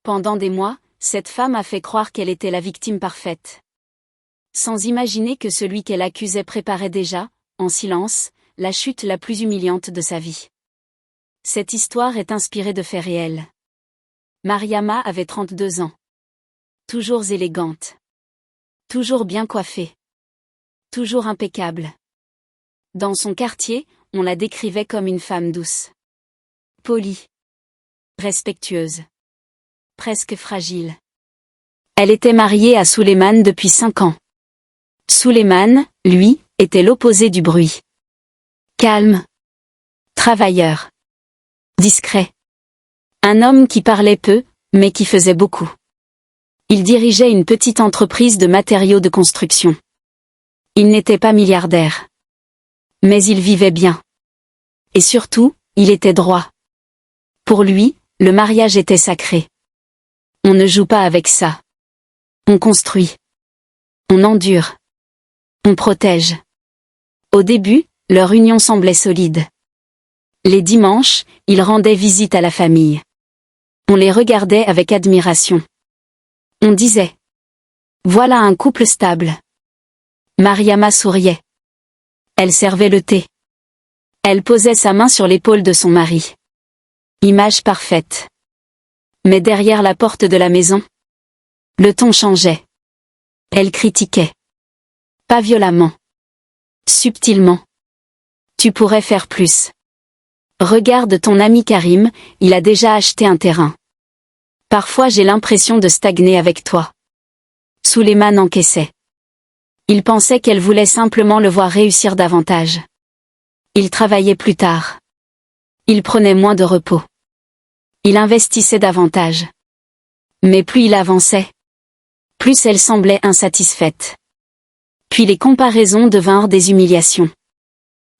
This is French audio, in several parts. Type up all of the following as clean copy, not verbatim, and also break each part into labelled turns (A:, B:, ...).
A: Pendant des mois, cette femme a fait croire qu'elle était la victime parfaite. Sans imaginer que celui qu'elle accusait préparait déjà, en silence, la chute la plus humiliante de sa vie. Cette histoire est inspirée de faits réels. Mariama avait 32 ans. Toujours élégante. Toujours bien coiffée. Toujours impeccable. Dans son quartier, on la décrivait comme une femme douce. Polie. Respectueuse. Presque fragile. Elle était mariée à Souleymane depuis 5 ans. Souleymane, lui, était l'opposé du bruit. Calme. Travailleur. Discret. Un homme qui parlait peu, mais qui faisait beaucoup. Il dirigeait une petite entreprise de matériaux de construction. Il n'était pas milliardaire. Mais il vivait bien. Et surtout, il était droit. Pour lui, le mariage était sacré. On ne joue pas avec ça. On construit. On endure. On protège. Au début, leur union semblait solide. Les dimanches, ils rendaient visite à la famille. On les regardait avec admiration. On disait: voilà un couple stable. Mariama souriait. Elle servait le thé. Elle posait sa main sur l'épaule de son mari. Image parfaite. Mais derrière la porte de la maison, le ton changeait. Elle critiquait. Pas violemment. Subtilement. Tu pourrais faire plus. Regarde ton ami Karim, il a déjà acheté un terrain. Parfois j'ai l'impression de stagner avec toi. Souleymane encaissait. Il pensait qu'elle voulait simplement le voir réussir davantage. Il travaillait plus tard. Il prenait moins de repos. Il investissait davantage. Mais plus il avançait, plus elle semblait insatisfaite. Puis les comparaisons devinrent des humiliations.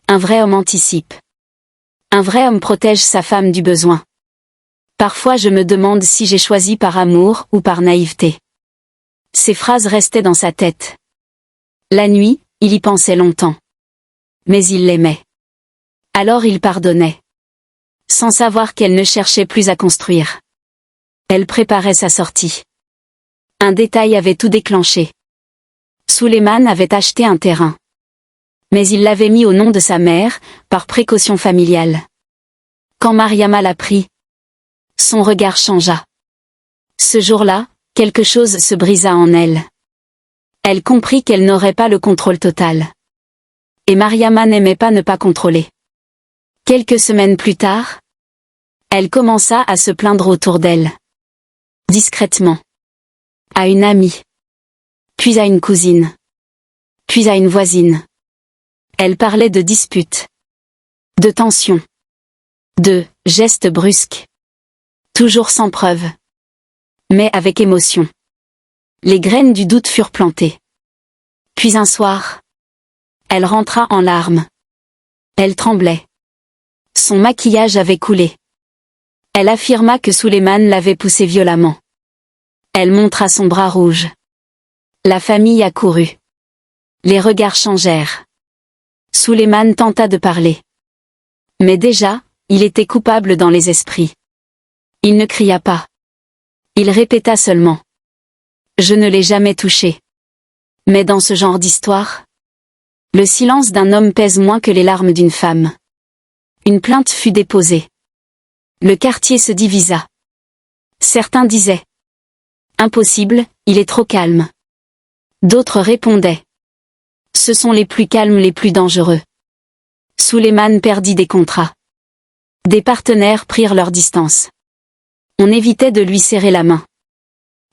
A: Un vrai homme anticipe. Un vrai homme protège sa femme du besoin. Parfois je me demande si j'ai choisi par amour ou par naïveté. Ces phrases restaient dans sa tête. La nuit, il y pensait longtemps. Mais il l'aimait. Alors il pardonnait. Sans savoir qu'elle ne cherchait plus à construire. Elle préparait sa sortie. Un détail avait tout déclenché. Souleymane avait acheté un terrain. Mais il l'avait mis au nom de sa mère, par précaution familiale. Quand Mariama l'apprit, son regard changea. Ce jour-là, quelque chose se brisa en elle. Elle comprit qu'elle n'aurait pas le contrôle total. Et Mariama n'aimait pas ne pas contrôler. Quelques semaines plus tard, elle commença à se plaindre autour d'elle. Discrètement. À une amie. Puis à une cousine. Puis à une voisine. Elle parlait de disputes. De tensions. De gestes brusques. Toujours sans preuve. Mais avec émotion. Les graines du doute furent plantées. Puis un soir, elle rentra en larmes. Elle tremblait. Son maquillage avait coulé. Elle affirma que Souleymane l'avait poussée violemment. Elle montra son bras rouge. La famille accourut. Les regards changèrent. Souleymane tenta de parler. Mais déjà, il était coupable dans les esprits. Il ne cria pas. Il répéta seulement: je ne l'ai jamais touché. Mais dans ce genre d'histoire, le silence d'un homme pèse moins que les larmes d'une femme. Une plainte fut déposée. Le quartier se divisa. Certains disaient: impossible, il est trop calme. D'autres répondaient: ce sont les plus calmes les plus dangereux. Souleymane perdit des contrats. Des partenaires prirent leur distance. On évitait de lui serrer la main.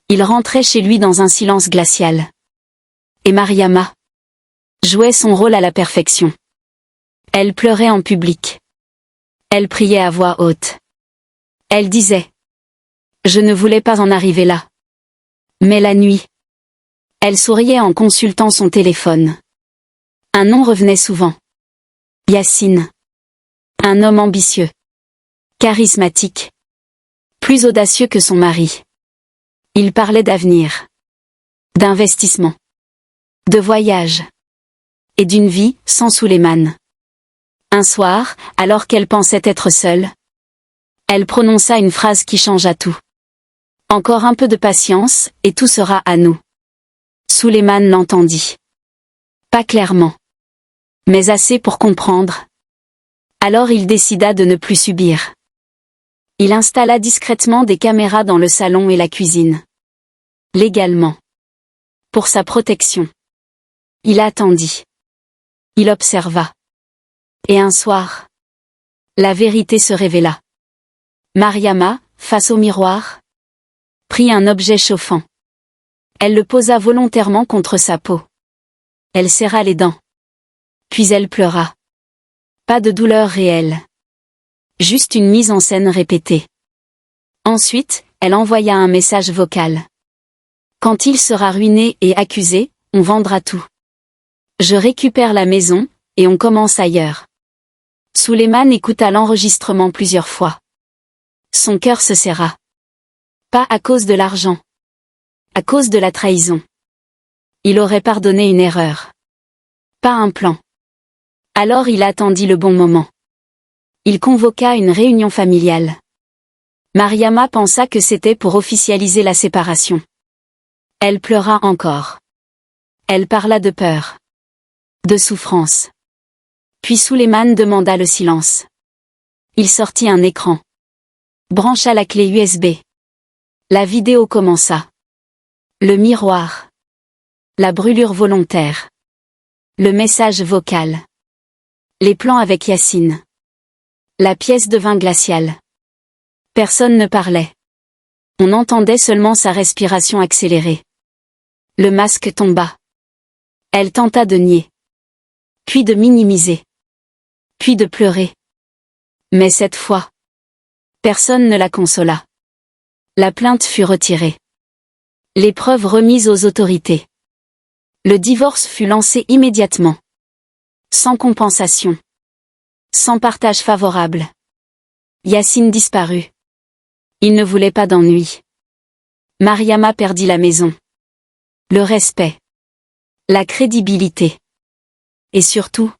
A: Il rentrait chez lui dans un silence glacial. Et Mariama jouait son rôle à la perfection. Elle pleurait en public. Elle priait à voix haute. Elle disait: je ne voulais pas en arriver là. Mais la nuit, elle souriait en consultant son téléphone. Un nom revenait souvent. Yacine. Un homme ambitieux. Charismatique. Plus audacieux que son mari. Il parlait d'avenir. D'investissement. De voyage. Et d'une vie sans Souleymane. Un soir, alors qu'elle pensait être seule, elle prononça une phrase qui changea tout. Encore un peu de patience, et tout sera à nous. Sulayman l'entendit. Pas clairement. Mais assez pour comprendre. Alors il décida de ne plus subir. Il installa discrètement des caméras dans le salon et la cuisine. Légalement. Pour sa protection. Il attendit. Il observa. Et un soir, la vérité se révéla. Mariama, face au miroir, prit un objet chauffant. Elle le posa volontairement contre sa peau. Elle serra les dents. Puis elle pleura. Pas de douleur réelle. Juste une mise en scène répétée. Ensuite, elle envoya un message vocal. Quand il sera ruiné et accusé, on vendra tout. Je récupère la maison, et on commence ailleurs. Sulayman écouta l'enregistrement plusieurs fois. Son cœur se serra. Pas à cause de l'argent. À cause de la trahison. Il aurait pardonné une erreur. Pas un plan. Alors il attendit le bon moment. Il convoqua une réunion familiale. Mariama pensa que c'était pour officialiser la séparation. Elle pleura encore. Elle parla de peur. De souffrance. Puis Sulayman demanda le silence. Il sortit un écran. Brancha la clé USB. La vidéo commença. Le miroir. La brûlure volontaire. Le message vocal. Les plans avec Yacine. La pièce devint glaciale. Personne ne parlait. On entendait seulement sa respiration accélérée. Le masque tomba. Elle tenta de nier. Puis de minimiser. Puis de pleurer. Mais cette fois, personne ne la consola. La plainte fut retirée. Les preuves remises aux autorités. Le divorce fut lancé immédiatement. Sans compensation. Sans partage favorable. Yacine disparut. Il ne voulait pas d'ennui. Mariama perdit la maison. Le respect. La crédibilité. Et surtout,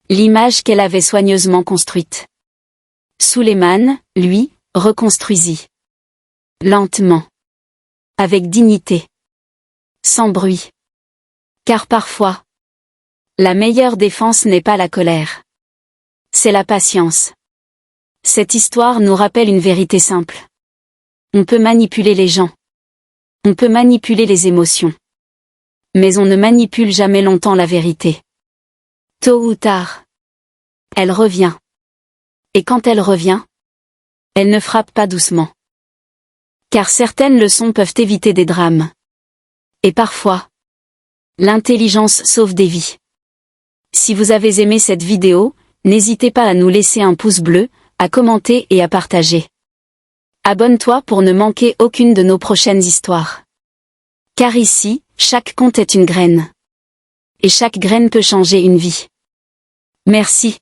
A: l'image qu'elle avait soigneusement construite. Sulayman, lui, reconstruisit. Lentement. Avec dignité. Sans bruit. Car parfois, la meilleure défense n'est pas la colère. C'est la patience. Cette histoire nous rappelle une vérité simple. On peut manipuler les gens. On peut manipuler les émotions. Mais on ne manipule jamais longtemps la vérité. Tôt ou tard, elle revient. Et quand elle revient, elle ne frappe pas doucement. Car certaines leçons peuvent éviter des drames. Et parfois, l'intelligence sauve des vies. Si vous avez aimé cette vidéo, n'hésitez pas à nous laisser un pouce bleu, à commenter et à partager. Abonne-toi pour ne manquer aucune de nos prochaines histoires. Car ici, chaque conte est une graine. Et chaque graine peut changer une vie. Merci.